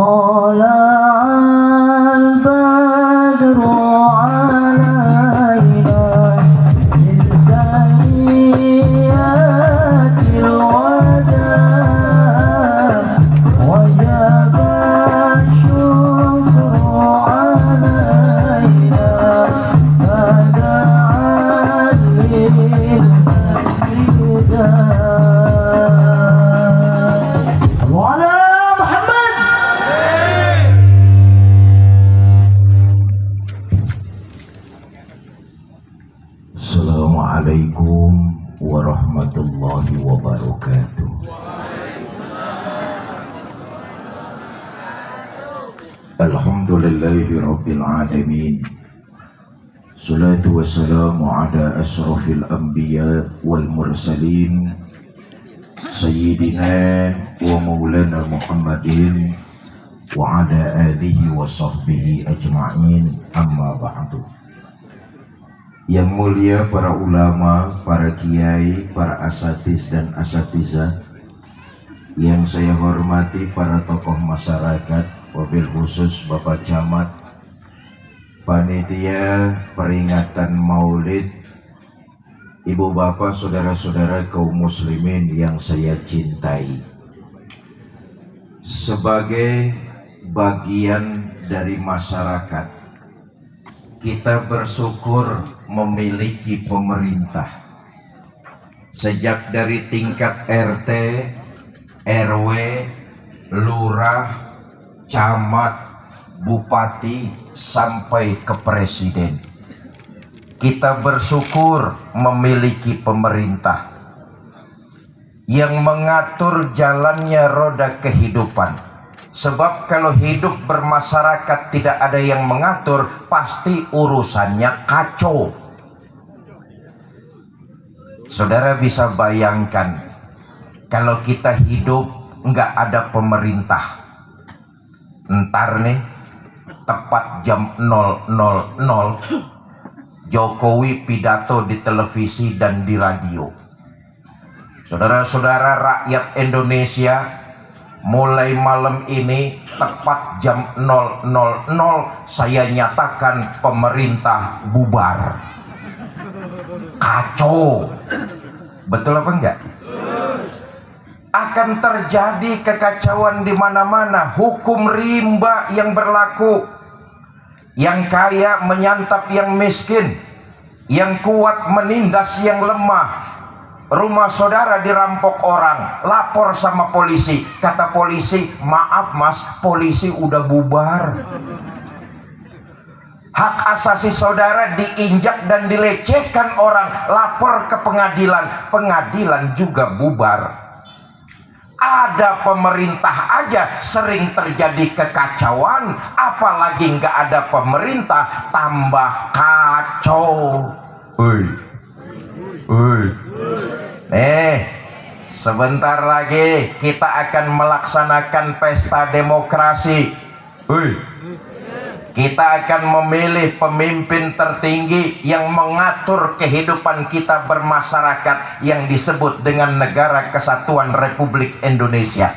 طلع البدر علينا من ثنيات الوداع وجب الشكر علينا فدعا للمجد وعلى محمد. Assalamualaikum warahmatullahi wabarakatuh. Alhamdulillahi rabbil alamin. Salatu wassalamu ala asrafil anbiya wal mursalin Sayyidina wa maulana Muhammadin wa ala alihi wa sahbihi ajma'in, amma ba'du. Yang mulia para ulama, para kiai, para asatiz dan asatizah, yang saya hormati para tokoh masyarakat, wabil khusus Bapak Camat, panitia peringatan Maulid, ibu bapak, saudara-saudara kaum muslimin yang saya cintai. Sebagai bagian dari masyarakat, kita bersyukur memiliki pemerintah. Sejak dari tingkat RT, RW, lurah, camat, bupati, sampai ke presiden. Kita bersyukur memiliki pemerintah yang mengatur jalannya roda kehidupan. Sebab kalau hidup bermasyarakat tidak ada yang mengatur, pasti urusannya kacau. Saudara bisa bayangkan, kalau kita hidup nggak ada pemerintah, ntar nih tepat jam 000 Jokowi pidato di televisi dan di radio. Saudara-saudara rakyat Indonesia, mulai malam ini tepat jam 000 saya nyatakan pemerintah bubar. Kacau. Betul apa enggak? Akan terjadi kekacauan di mana-mana. Hukum rimba yang berlaku. Yang kaya menyantap yang miskin, yang kuat menindas yang lemah. Rumah saudara dirampok orang, lapor sama polisi. Kata polisi, maaf mas, polisi udah bubar. Hak asasi saudara diinjak dan dilecehkan orang, lapor ke pengadilan, pengadilan juga bubar. Ada pemerintah aja sering terjadi kekacauan, apalagi nggak ada pemerintah tambah kacau. Sebentar lagi kita akan melaksanakan pesta demokrasi. Kita akan memilih pemimpin tertinggi yang mengatur kehidupan kita bermasyarakat yang disebut dengan Negara Kesatuan Republik Indonesia.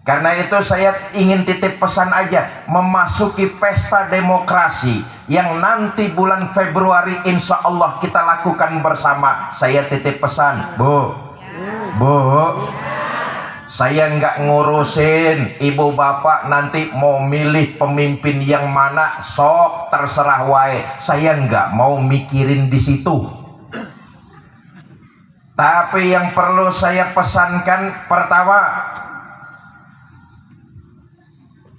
Karena itu saya ingin titip pesan aja, memasuki pesta demokrasi yang nanti bulan Februari insya Allah kita lakukan bersama. Saya titip pesan, Bu, saya nggak ngurusin ibu bapak nanti mau milih pemimpin yang mana, sok terserah wae. Saya nggak mau mikirin di situ. Tapi yang perlu saya pesankan, pertama,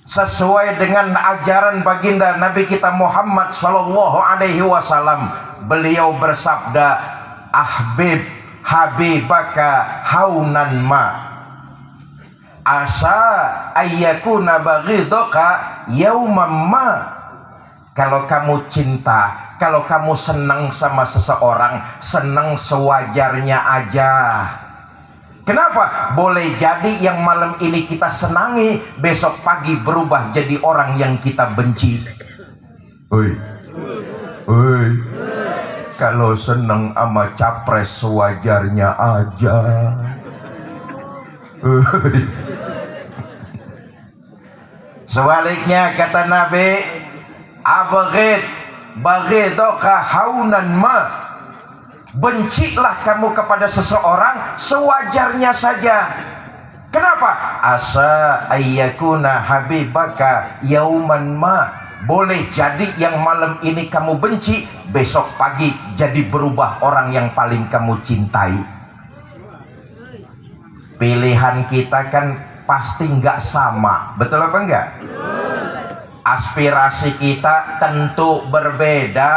sesuai dengan ajaran baginda Nabi kita Muhammad Sallallahu Alaihi Wasallam, beliau bersabda, ahbib habibaka haunan ma asa ayyakuna baghidaka yauman ma. Kalau kamu cinta, kalau kamu senang sama seseorang, senang sewajarnya aja. Kenapa? Boleh jadi yang malam ini kita senangi, besok pagi berubah jadi orang yang kita benci. Kalau seneng sama capres sewajarnya aja. Sebaliknya kata Nabi, abghid baghidoka haunan ma, bencilah kamu kepada seseorang sewajarnya saja. Kenapa? Asa ayyakuna habibaka yauman ma, boleh jadi yang malam ini kamu benci, besok pagi jadi berubah orang yang paling kamu cintai. Pilihan kita kan pasti nggak sama, betul apa enggak? Aspirasi kita tentu berbeda.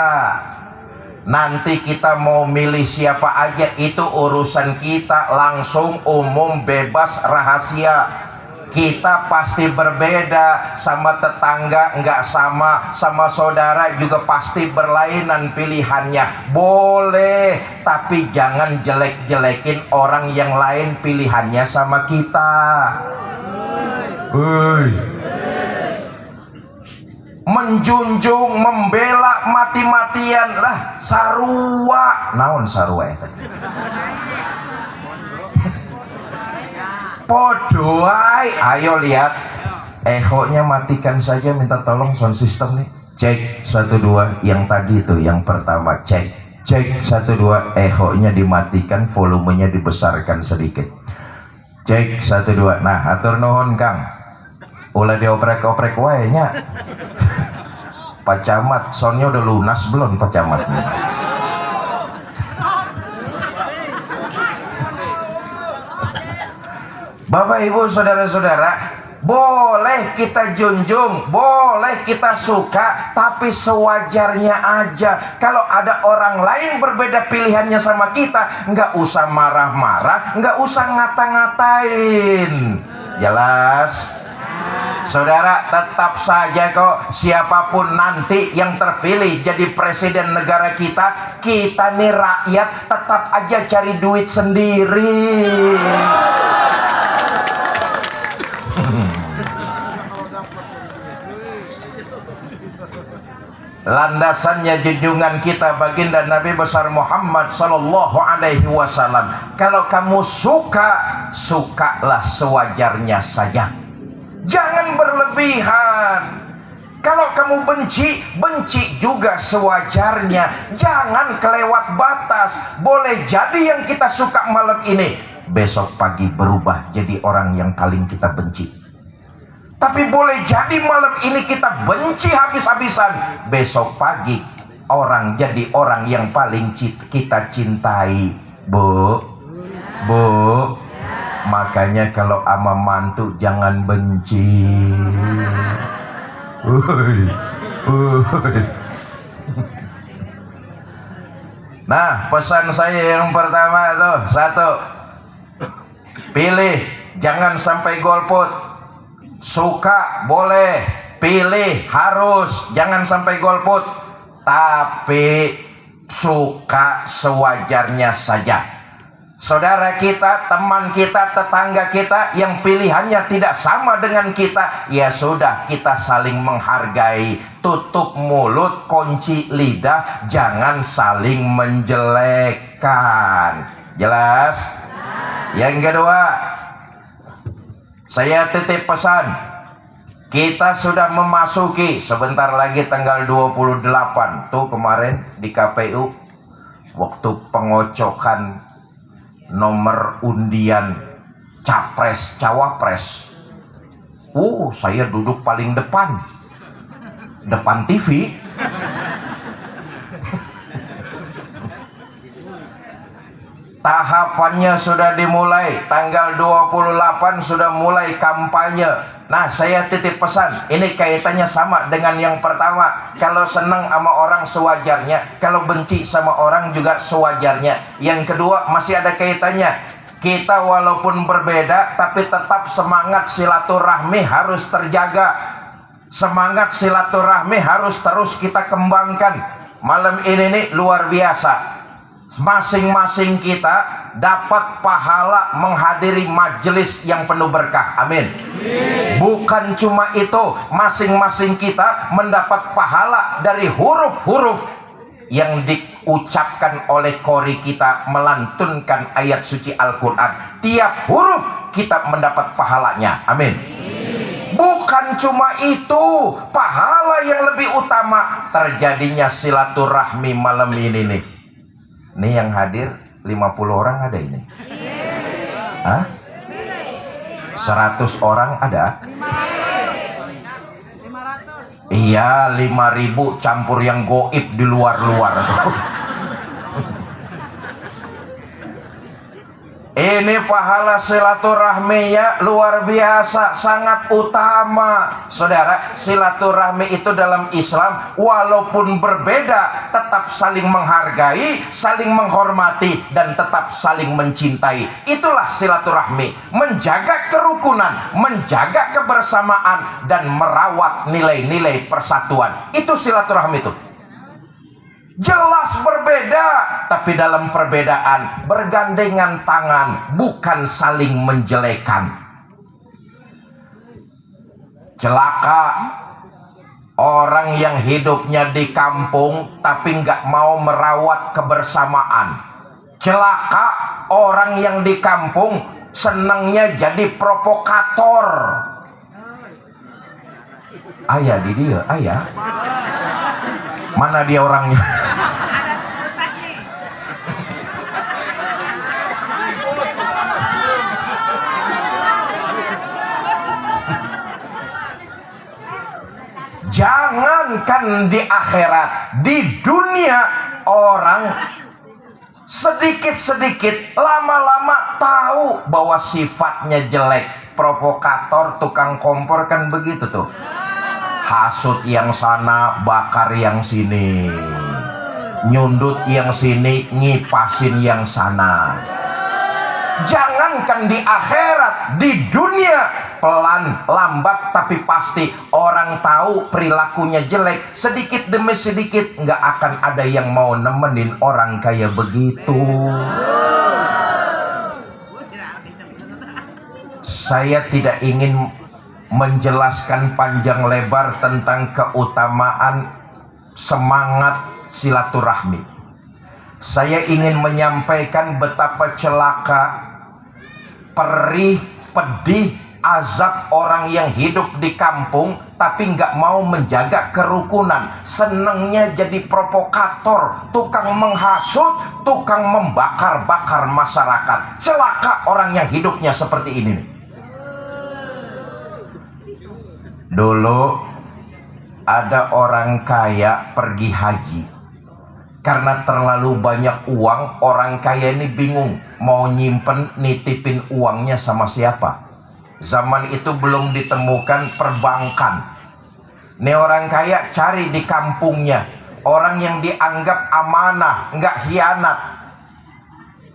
Nanti kita mau milih siapa aja itu urusan kita, langsung, umum, bebas, rahasia. Kita pasti berbeda, sama tetangga nggak sama, sama saudara juga pasti berlainan pilihannya. Boleh, tapi jangan jelek-jelekin orang yang lain pilihannya sama kita. Menjunjung, membela mati-matian lah sarua. Naon sarua itu? Podoai. Ayo lihat, echonya matikan saja, minta tolong sound system nih. Cek 1 2, yang tadi itu yang pertama, cek 1 2, echonya dimatikan, volumenya dibesarkan sedikit. Cek 1 2. Nah, atur nuhun Kang, ulah dioprek-oprek wae nya. Pak Camat, soundnya udah lunas belum Pak Camat? Bapak Ibu saudara-saudara, boleh kita junjung, boleh kita suka, tapi sewajarnya aja. Kalau ada orang lain berbeda pilihannya sama kita, nggak usah marah-marah, nggak usah ngata-ngatain. Jelas? Saudara, tetap saja kok, siapapun nanti yang terpilih jadi presiden negara kita, kita nih rakyat tetap aja cari duit sendiri. Landasannya junjungan kita baginda Nabi besar Muhammad sallallahu alaihi wasallam. Kalau kamu suka, sukalah sewajarnya saja, jangan berlebihan. Kalau kamu benci, benci juga sewajarnya, jangan kelewat batas. Boleh jadi yang kita suka malam ini, besok pagi berubah jadi orang yang paling kita benci. Tapi boleh jadi malam ini kita benci habis-habisan, besok pagi jadi orang yang paling kita cintai. Bu, makanya kalau ama mantu jangan benci. Nah, pesan saya yang pertama tuh, 1, pilih, jangan sampai golput. Suka boleh, pilih harus, jangan sampai golput. Tapi suka sewajarnya saja. Saudara kita, teman kita, tetangga kita yang pilihannya tidak sama dengan kita, ya sudah, kita saling menghargai. Tutup mulut, kunci lidah, jangan saling menjelekkan. Jelas? Yang kedua, saya titip pesan, kita sudah memasuki sebentar lagi tanggal 28. Tuh kemarin di KPU waktu pengocokan nomor undian capres cawapres, saya duduk paling depan TV. Tahapannya sudah dimulai, tanggal 28 sudah mulai kampanye. Nah, saya titip pesan, ini kaitannya sama dengan yang pertama. Kalau senang sama orang sewajarnya, kalau benci sama orang juga sewajarnya. Yang kedua masih ada kaitannya. Kita walaupun berbeda, tapi tetap semangat silaturahmi harus terjaga. Semangat silaturahmi harus terus kita kembangkan. Malam ini nih luar biasa. Masing-masing kita dapat pahala menghadiri majelis yang penuh berkah. Amin. Bukan cuma itu, masing-masing kita mendapat pahala dari huruf-huruf yang diucapkan oleh qori kita melantunkan ayat suci Al-Quran. Tiap huruf kita mendapat pahalanya. Amin. Bukan cuma itu, pahala yang lebih utama terjadinya silaturahmi malam ini nih. Nih yang hadir 50 orang ada ini. Hah? 100 orang ada? Iya, 5.000 campur yang goib di luar-luar. Ini pahala silaturahmi ya luar biasa, sangat utama. Saudara, silaturahmi itu dalam Islam walaupun berbeda tetap saling menghargai, saling menghormati, dan tetap saling mencintai. Itulah silaturahmi, menjaga kerukunan, menjaga kebersamaan, dan merawat nilai-nilai persatuan. Itu silaturahmi itu. Jelas berbeda, tapi dalam perbedaan bergandengan tangan, bukan saling menjelekan. Celaka orang yang hidupnya di kampung tapi nggak mau merawat kebersamaan. Celaka orang yang di kampung senangnya jadi provokator. Ayah di dia, ayah. Mana dia orangnya? Jangankan di akhirat, di dunia orang sedikit-sedikit lama-lama tahu bahwa sifatnya jelek. Provokator, tukang kompor kan begitu tuh. Hasut yang sana, bakar yang sini, nyundut yang sini, ngipasin yang sana. Jangankan di akhirat, di dunia pelan, lambat, tapi pasti orang tahu perilakunya jelek. Sedikit demi sedikit nggak akan ada yang mau nemenin orang kayak begitu. Saya tidak ingin menjelaskan panjang lebar tentang keutamaan semangat silaturahmi. Saya ingin menyampaikan betapa celaka, perih, pedih, azab orang yang hidup di kampung tapi nggak mau menjaga kerukunan. Senengnya jadi provokator, tukang menghasut, tukang membakar-bakar masyarakat. Celaka orang yang hidupnya seperti ini nih. Dulu ada orang kaya pergi haji. Karena terlalu banyak uang, orang kaya ini bingung mau nyimpen, nitipin uangnya sama siapa. Zaman itu belum ditemukan perbankan. Nih orang kaya cari di kampungnya orang yang dianggap amanah, nggak hianat,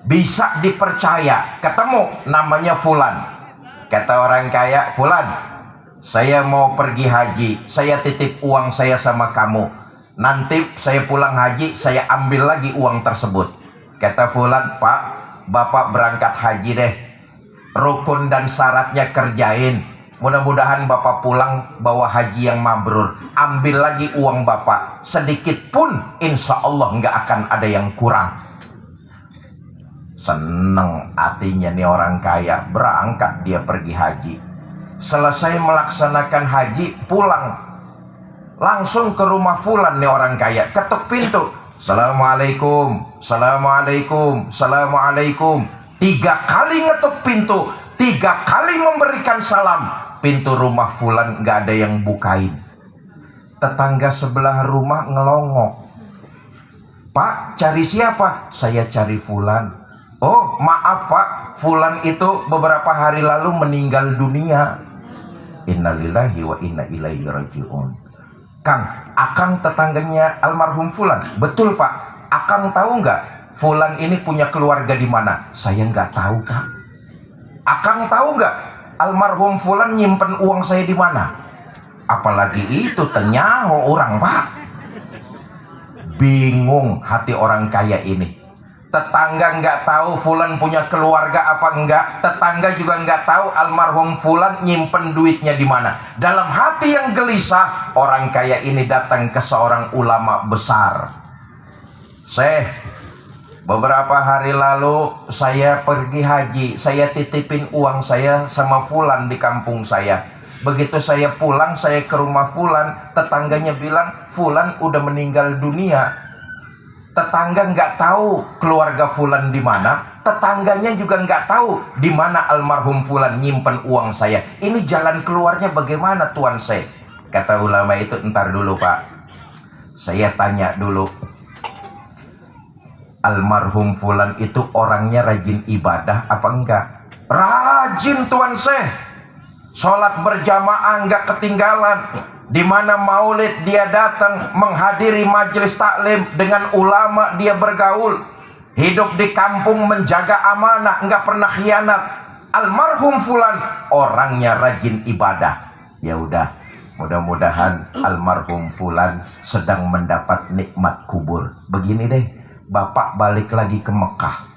bisa dipercaya. Ketemu, namanya Fulan. Kata orang kaya, Fulan, saya mau pergi haji, saya titip uang saya sama kamu. Nanti saya pulang haji, saya ambil lagi uang tersebut. Kata Fulan, Pak, Bapak berangkat haji deh. Rukun dan syaratnya kerjain. Mudah-mudahan Bapak pulang bawa haji yang mabrur. Ambil lagi uang Bapak. Sedikit pun insya Allah nggak akan ada yang kurang. Seneng hatinya nih orang kaya. Berangkat dia pergi haji. Selesai melaksanakan haji, pulang. Langsung ke rumah Fulan nih orang kaya. Ketuk pintu. Assalamualaikum, Assalamualaikum, Assalamualaikum. 3 kali ngetuk pintu, 3 kali memberikan salam. Pintu rumah Fulan nggak ada yang bukain. Tetangga sebelah rumah ngelongok. Pak, cari siapa? Saya cari Fulan. Oh, maaf Pak, Fulan itu beberapa hari lalu meninggal dunia. Innalillahi wa inna ilaihi rajiun. Kang, akang tetangganya almarhum Fulan. Betul Pak. Akang tahu nggak Fulan ini punya keluarga di mana? Saya nggak tahu Kang. Akang tahu nggak almarhum Fulan nyimpen uang saya di mana? Apalagi itu tenyaho orang Pak. Bingung hati orang kaya ini. Tetangga nggak tahu Fulan punya keluarga apa enggak. Tetangga juga nggak tahu almarhum Fulan nyimpen duitnya di mana. Dalam hati yang gelisah, orang kaya ini datang ke seorang ulama besar. Syekh, beberapa hari lalu saya pergi haji. Saya titipin uang saya sama Fulan di kampung saya. Begitu saya pulang, saya ke rumah Fulan, tetangganya bilang Fulan udah meninggal dunia. Tetangga nggak tahu keluarga Fulan di mana, tetangganya juga nggak tahu di mana almarhum Fulan nyimpen uang saya. Ini jalan keluarnya bagaimana tuan saya? Kata ulama itu, entar dulu Pak, saya tanya dulu. Almarhum Fulan itu orangnya rajin ibadah apa enggak? Rajin tuan saya. Sholat berjamaah nggak ketinggalan. Di mana maulid dia datang, menghadiri majelis taklim, dengan ulama dia bergaul, hidup di kampung menjaga amanah, nggak pernah khianat. Almarhum Fulan orangnya rajin ibadah. Ya udah, mudah-mudahan almarhum Fulan sedang mendapat nikmat kubur. Begini deh, Bapak balik lagi ke Mekah.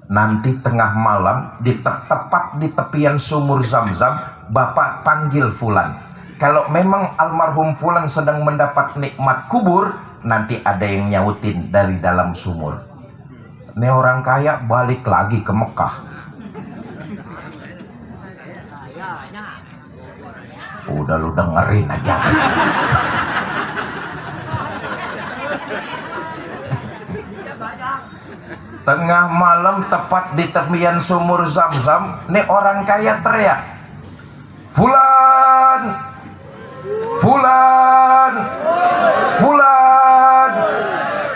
Nanti tengah malam tepat di tepian sumur Zam-Zam, Bapak panggil Fulan. Kalau memang almarhum Fulan sedang mendapat nikmat kubur, nanti ada yang nyautin dari dalam sumur. Ini orang kaya balik lagi ke Mekah. Udah lu dengerin aja. Tengah malam tepat di tepian sumur Zam-Zam, nih orang kaya teriak, Fulan, Fulan, Fulan.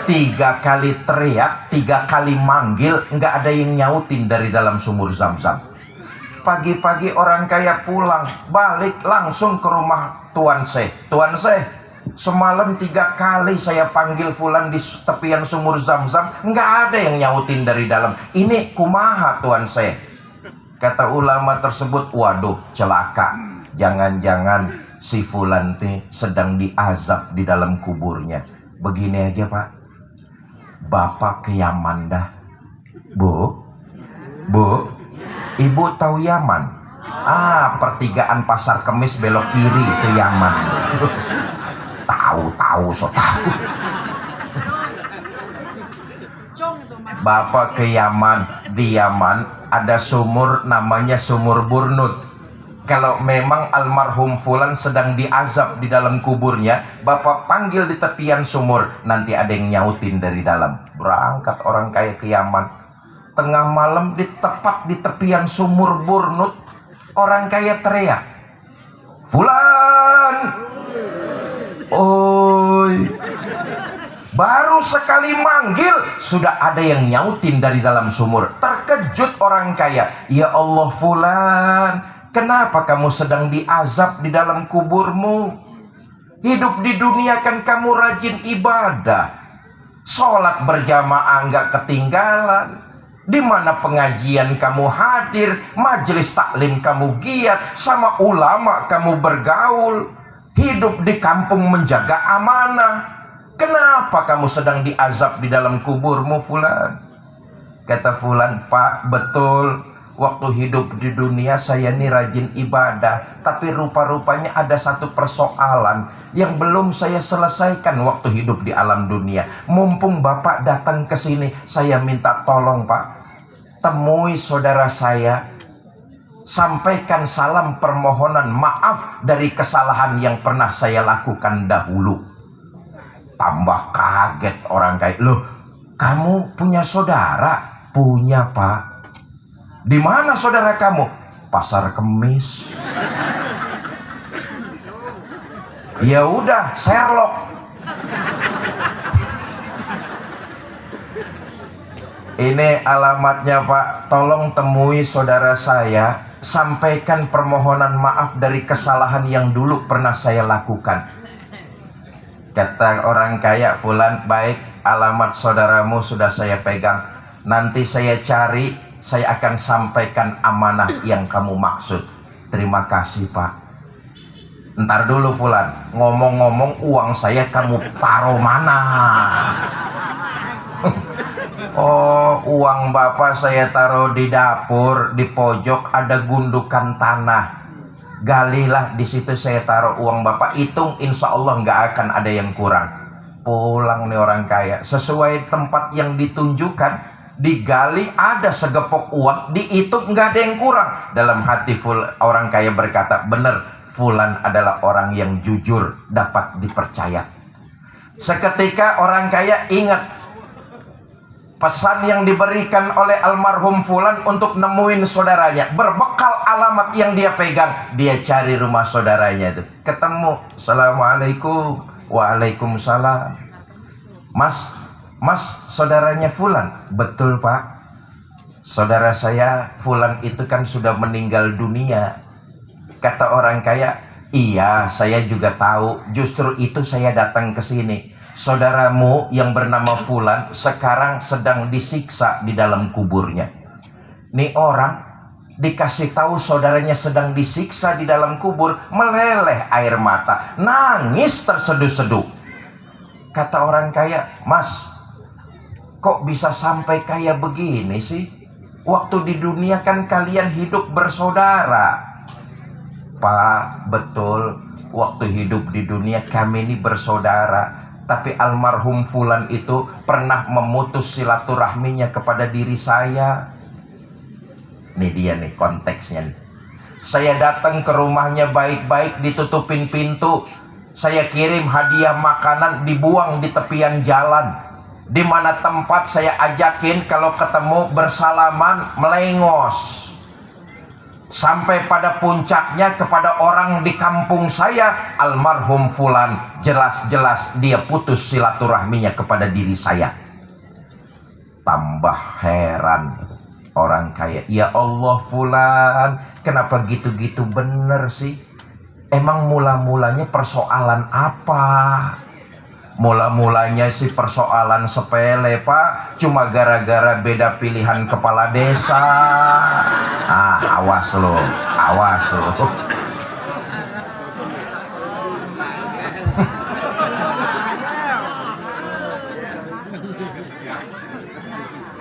3 kali teriak, 3 kali manggil, nggak ada yang nyautin dari dalam sumur Zam-Zam. Pagi-pagi orang kaya pulang, balik langsung ke rumah Tuan Syekh. Tuan Syekh, semalam 3 kali saya panggil Fulan di tepian sumur Zam-Zam, nggak ada yang nyautin dari dalam. Ini kumaha Tuan Syekh? Kata ulama tersebut, waduh celaka, jangan-jangan si Fulan sedang diazab di dalam kuburnya. Begini aja Pak, Bapak ke Yaman dah. Bu, Ibu tahu Yaman? Pertigaan Pasar Kemis belok kiri itu Yaman. Tahu so tahu. Bapak ke Yaman. Di Yaman ada sumur namanya Sumur Burnut. Kalau memang almarhum Fulan sedang diazab di dalam kuburnya, Bapak panggil di tepian sumur, nanti ada yang nyautin dari dalam. Berangkat orang kaya ke Yaman. Tengah malam tepat di tepian Sumur Burnut, orang kaya teriak, Fulan, oi. Baru sekali manggil, sudah ada yang nyautin dari dalam sumur. Terkejut orang kaya, ya Allah Fulan, kenapa kamu sedang diazab di dalam kuburmu? Hidup di dunia kan kamu rajin ibadah, sholat berjamaah nggak ketinggalan. Di mana pengajian kamu hadir, majelis taklim kamu giat, sama ulama kamu bergaul, hidup di kampung menjaga amanah. Kenapa kamu sedang diazab di dalam kuburmu Fulan? Kata Fulan, Pak, betul, waktu hidup di dunia saya ini rajin ibadah, tapi rupa-rupanya ada satu persoalan yang belum saya selesaikan waktu hidup di alam dunia. Mumpung Bapak datang ke sini, saya minta tolong Pak, temui saudara saya, sampaikan salam permohonan maaf dari kesalahan yang pernah saya lakukan dahulu. Tambah kaget orang kaya, loh kamu punya saudara? Punya Pak. Di mana saudara kamu? Pasar Kemis. Ya udah, Sherlock. Ini alamatnya Pak, tolong temui saudara saya, sampaikan permohonan maaf dari kesalahan yang dulu pernah saya lakukan. Kata orang kaya, Fulan, baik, alamat saudaramu sudah saya pegang. Nanti saya cari, saya akan sampaikan amanah yang kamu maksud. Terima kasih Pak. Ntar dulu Fulan, ngomong-ngomong uang saya kamu taruh mana? Oh, uang Bapak saya taruh di dapur, di pojok ada gundukan tanah. Galilah di situ saya taruh uang Bapak, hitung insya Allah nggak akan ada yang kurang. Pulang nih orang kaya, sesuai tempat yang ditunjukkan, digali ada segepok uang, dihitung nggak ada yang kurang. Dalam hati orang kaya berkata, benar, fulan adalah orang yang jujur, dapat dipercaya. Seketika orang kaya ingat pesan yang diberikan oleh almarhum fulan untuk nemuin saudaranya. Berbekal alamat yang dia pegang, dia cari rumah saudaranya itu. Ketemu, assalamualaikum. Waalaikumsalam. Mas, saudaranya fulan? Betul pak, saudara saya fulan itu kan sudah meninggal dunia. Kata orang kaya, iya saya juga tahu, justru itu saya datang ke sini. Saudaramu yang bernama fulan sekarang sedang disiksa di dalam kuburnya. Nih orang dikasih tahu saudaranya sedang disiksa di dalam kubur, meleleh air mata, nangis terseduh-seduh. Kata orang kaya, mas, kok bisa sampai kayak begini sih? Waktu di dunia kan kalian hidup bersaudara. Pak, betul, waktu hidup di dunia kami ini bersaudara. Tapi almarhum fulan itu pernah memutus silaturahminya kepada diri saya. Nih dia nih konteksnya nih. Saya datang ke rumahnya baik-baik, ditutupin pintu. Saya kirim hadiah makanan, dibuang di tepian jalan. Di mana tempat saya ajakin kalau ketemu bersalaman, melengos. Sampai pada puncaknya kepada orang di kampung saya, almarhum fulan jelas-jelas dia putus silaturahminya kepada diri saya. Tambah heran orang kaya, ya Allah fulan, kenapa gitu-gitu bener sih? Emang mula-mulanya persoalan apa? Mula-mulanya sih persoalan sepele pak, cuma gara-gara beda pilihan kepala desa. Awas lo, awas lo.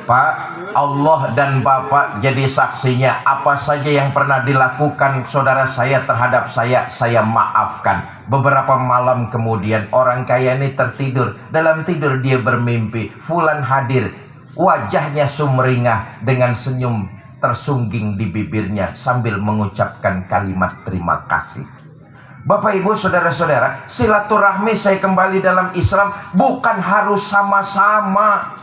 Pak, Allah dan Bapak jadi saksinya. Apa saja yang pernah dilakukan saudara saya terhadap saya maafkan. Beberapa malam kemudian orang kaya ini tertidur. Dalam tidur dia bermimpi fulan hadir, wajahnya sumringah dengan senyum tersungging di bibirnya sambil mengucapkan kalimat terima kasih. Bapak ibu saudara-saudara, silaturahmi saya kembali dalam Islam bukan harus sama-sama,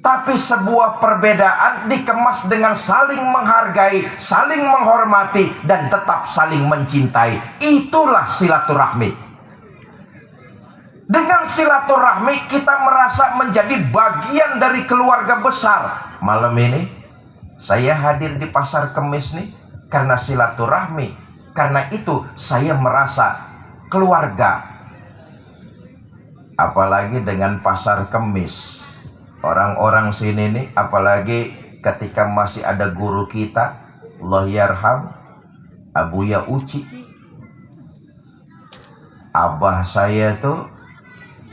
tapi sebuah perbedaan dikemas dengan saling menghargai, saling menghormati, dan tetap saling mencintai. Itulah silaturahmi. Dengan silaturahmi kita merasa menjadi bagian dari keluarga besar. Malam ini saya hadir di Pasar Kemis nih karena silaturahmi. Karena itu saya merasa keluarga. Apalagi dengan Pasar Kemis. Orang-orang sini nih, apalagi ketika masih ada guru kita, Allah yarham, Abuya Uci. Abah saya tuh,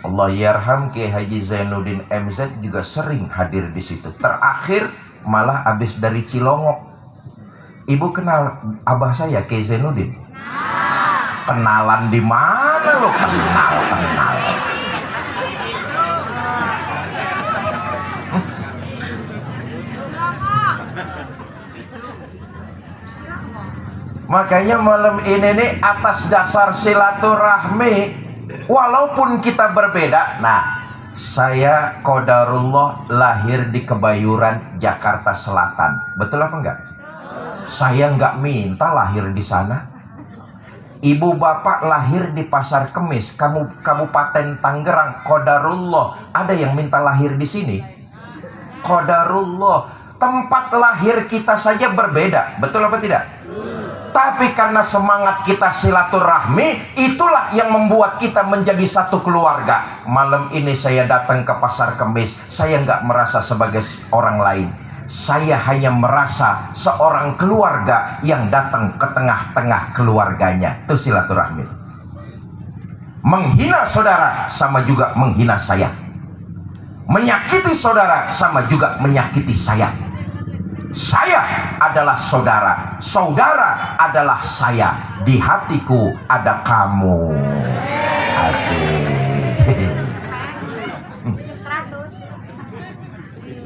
Allah yarham, Kiai Haji Zainuddin MZ juga sering hadir di situ. Terakhir malah habis dari Cilongok. Ibu kenal abah saya, Kiai Zainuddin? Kenalan di mana lo? Kenal. Makanya malam ini nih atas dasar silaturahmi, walaupun kita berbeda. Nah, saya qadarullah lahir di Kebayoran, Jakarta Selatan. Betul apa enggak? Saya enggak minta lahir di sana. Ibu bapak lahir di Pasar Kemis, Kabupaten Tangerang. Qadarullah, ada yang minta lahir di sini? Qadarullah. Tempat lahir kita saja berbeda. Betul apa tidak? Tapi karena semangat kita silaturahmi, itulah yang membuat kita menjadi satu keluarga. Malam ini saya datang ke Pasar Kemis, saya nggak merasa sebagai orang lain. Saya hanya merasa seorang keluarga yang datang ke tengah-tengah keluarganya. Itu silaturahmi. Menghina saudara sama juga menghina saya. Menyakiti saudara sama juga menyakiti saya. Saya adalah saudara, saudara adalah saya. Di hatiku ada kamu. Asik.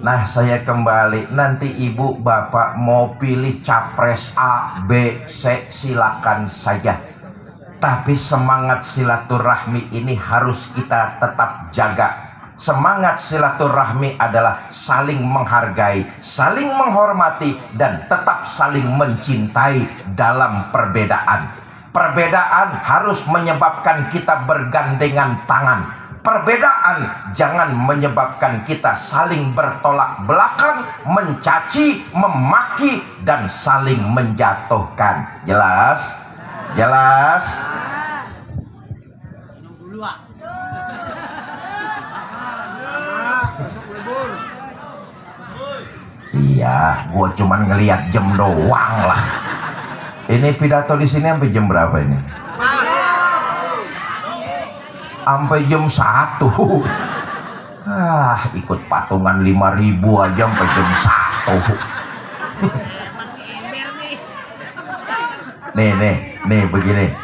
Nah, saya kembali, nanti ibu bapak mau pilih capres A, B, C, silakan saja. Tapi semangat silaturahmi ini harus kita tetap jaga. Semangat silaturahmi adalah saling menghargai, saling menghormati, dan tetap saling mencintai dalam perbedaan. Perbedaan harus menyebabkan kita bergandengan tangan. Perbedaan jangan menyebabkan kita saling bertolak belakang, mencaci, memaki, dan saling menjatuhkan. Jelas? Jelas? Iya, gua cuman ngelihat jam doang lah. Ini pidato di sini sampai jam berapa ini? Sampai jam 1. Ikut patungan 5.000 aja sampai jam 1. Nih begini.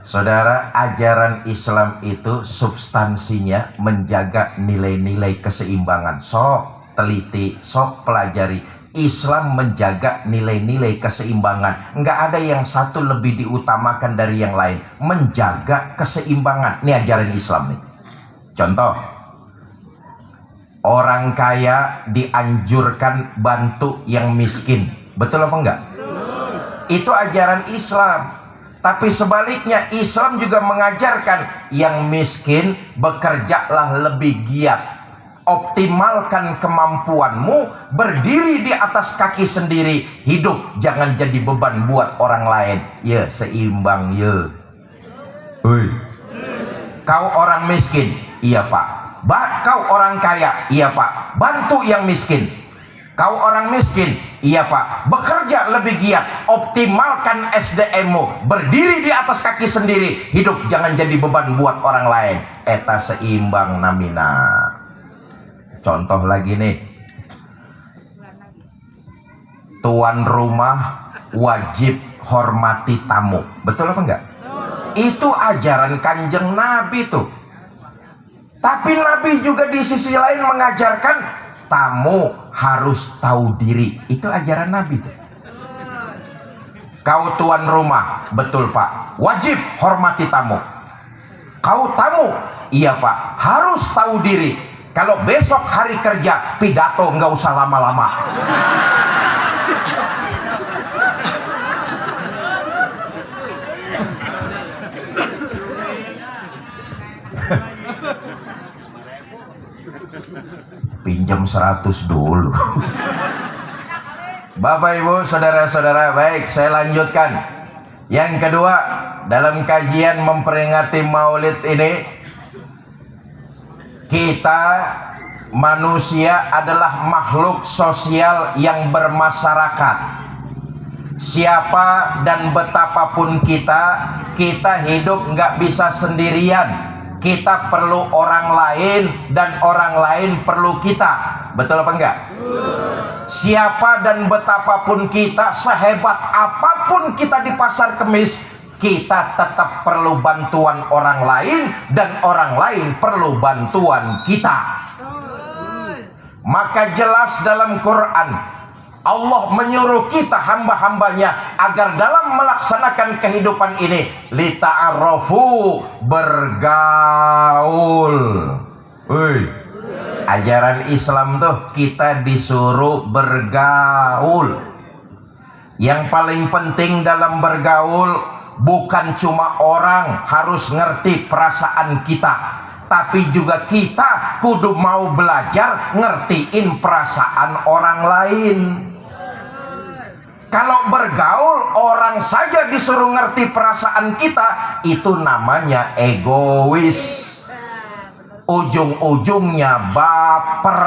Saudara, ajaran Islam itu substansinya menjaga nilai-nilai keseimbangan. Sok teliti, sok pelajari. Islam menjaga nilai-nilai keseimbangan. Nggak ada yang satu lebih diutamakan dari yang lain. Menjaga keseimbangan. Ini ajaran Islam nih. Contoh, orang kaya dianjurkan bantu yang miskin. Betul apa enggak? Itu ajaran Islam. Tapi sebaliknya, Islam juga mengajarkan yang miskin bekerjalah lebih giat. Optimalkan kemampuanmu, berdiri di atas kaki sendiri, hidup jangan jadi beban buat orang lain. Ya, seimbang ya. Hei. Kau orang miskin, iya pak. Kau orang kaya, iya pak. Bantu yang miskin. Kau orang miskin, iya pak. Bekerja lebih giat, optimalkan SDM-mu, berdiri di atas kaki sendiri, hidup jangan jadi beban buat orang lain. Eta seimbang namina. Contoh lagi nih, tuan rumah wajib hormati tamu. Betul apa enggak? Itu ajaran Kanjeng Nabi tuh. Tapi Nabi juga di sisi lain mengajarkan tamu harus tahu diri. Itu ajaran Nabi tuh. Kau tuan rumah, betul pak, wajib hormati tamu. Kau tamu, iya pak, harus tahu diri. Kalau besok hari kerja, pidato nggak usah lama-lama. Pinjam 100 dulu. Bapak Ibu, saudara-saudara, baik, saya lanjutkan. Yang kedua, dalam kajian memperingati Maulid ini, kita manusia adalah makhluk sosial yang bermasyarakat. Siapa dan betapapun kita hidup nggak bisa sendirian. Kita perlu orang lain dan orang lain perlu kita. Betul apa enggak? Siapa dan betapapun kita, sehebat apapun kita di pasar kemis, kita tetap perlu bantuan orang lain dan orang lain perlu bantuan kita. Maka jelas dalam Quran, Allah menyuruh kita hamba-hambanya agar dalam melaksanakan kehidupan ini lita'arafu, bergaul. Ajaran Islam tuh kita disuruh bergaul. Yang paling penting dalam bergaul, bukan cuma orang harus ngerti perasaan kita, tapi juga kita kudu mau belajar ngertiin perasaan orang lain. Kalau bergaul orang saja disuruh ngerti perasaan kita, itu namanya egois. Ujung-ujungnya baper.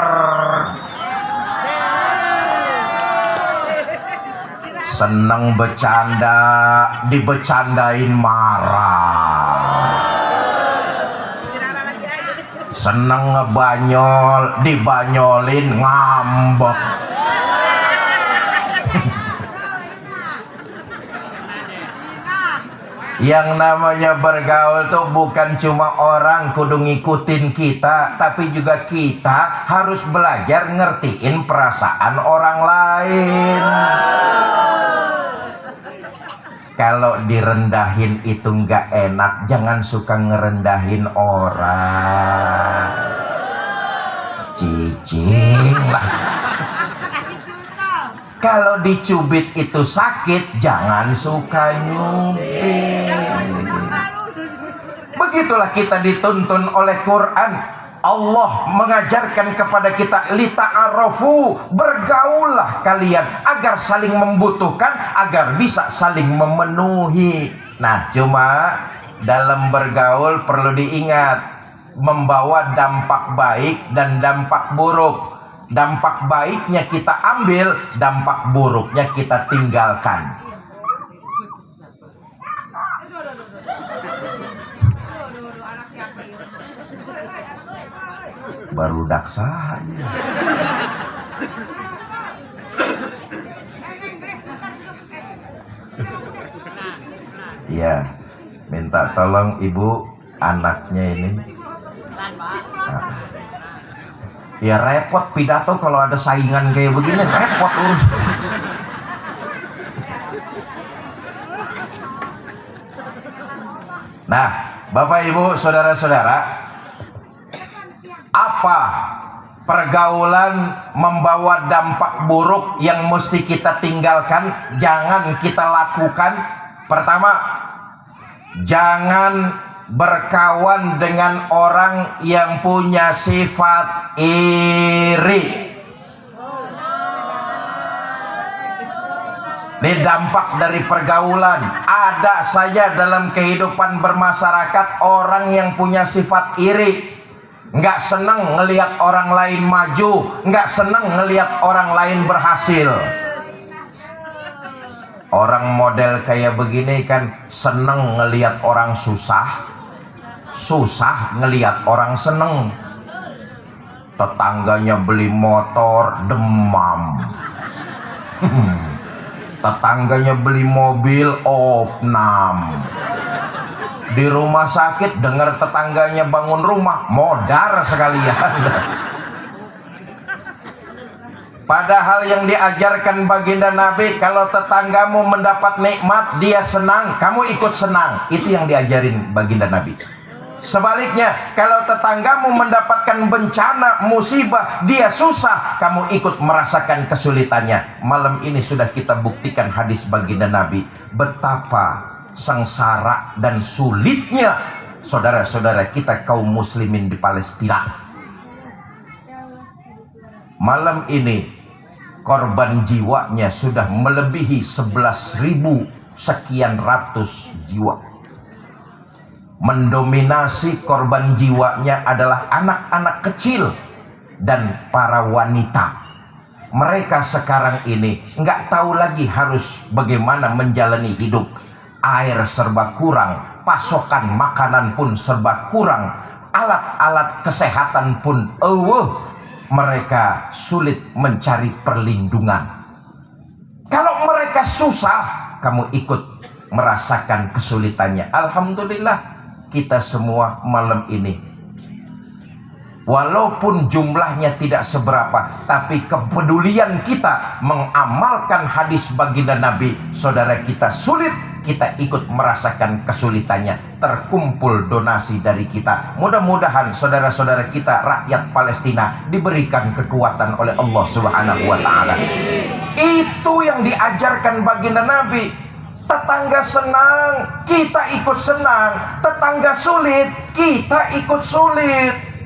Seneng bercanda, dibecandain marah. Seneng ngebanyol, dibanyolin ngambek. Yang namanya bergaul tuh bukan cuma orang kudu ngikutin kita, tapi juga kita harus belajar ngertiin perasaan orang lain. Kalau direndahin itu nggak enak, jangan suka ngerendahin orang. Cicing lah. Kalau dicubit itu sakit, jangan suka nyubit. Begitulah kita dituntun oleh Quran. Allah mengajarkan kepada kita lita'arafu, bergaullah kalian agar saling membutuhkan, agar bisa saling memenuhi. Nah, cuma dalam bergaul perlu diingat, membawa dampak baik dan dampak buruk. Dampak baiknya kita ambil, dampak buruknya kita tinggalkan. Baru daksa aja. Iya, minta tolong ibu anaknya ini. Nah. Ya repot pidato kalau ada saingan kayak begini, repot urus. Nah, Bapak Ibu, saudara-saudara, apa pergaulan membawa dampak buruk yang mesti kita tinggalkan, jangan kita lakukan? Pertama, jangan berkawan dengan orang yang punya sifat iri. Ini dampak dari pergaulan. Ada saja dalam kehidupan bermasyarakat orang yang punya sifat iri. Nggak seneng ngelihat orang lain maju, nggak seneng ngelihat orang lain berhasil. Orang model kayak begini kan seneng ngelihat orang susah, susah ngelihat orang seneng. Tetangganya beli motor, demam. Tetangganya beli mobil, opnam. Di rumah sakit dengar tetangganya bangun rumah, modar sekalian. Padahal yang diajarkan baginda Nabi, kalau tetanggamu mendapat nikmat, dia senang, kamu ikut senang. Itu yang diajarin baginda Nabi. Sebaliknya, kalau tetanggamu mendapatkan bencana, musibah, dia susah, kamu ikut merasakan kesulitannya. Malam ini sudah kita buktikan hadis baginda Nabi, betapa sengsara dan sulitnya saudara-saudara kita kaum muslimin di Palestina. Malam ini korban jiwanya sudah melebihi 11.000 sekian ratus jiwa. Mendominasi korban jiwanya adalah anak-anak kecil dan para wanita. Mereka sekarang ini nggak tahu lagi harus bagaimana menjalani hidup. Air serba kurang, pasokan makanan pun serba kurang, alat-alat kesehatan pun mereka sulit mencari perlindungan. Kalau mereka susah, kamu ikut merasakan kesulitannya. Alhamdulillah, kita semua malam ini, walaupun jumlahnya tidak seberapa, tapi kepedulian kita mengamalkan hadis baginda Nabi, saudara kita sulit, kita ikut merasakan kesulitannya. Terkumpul donasi dari kita. Mudah-mudahan saudara-saudara kita rakyat Palestina diberikan kekuatan oleh Allah Subhanahu wa ta'ala. Itu yang diajarkan baginda Nabi. Tetangga senang, kita ikut senang. Tetangga sulit, kita ikut sulit.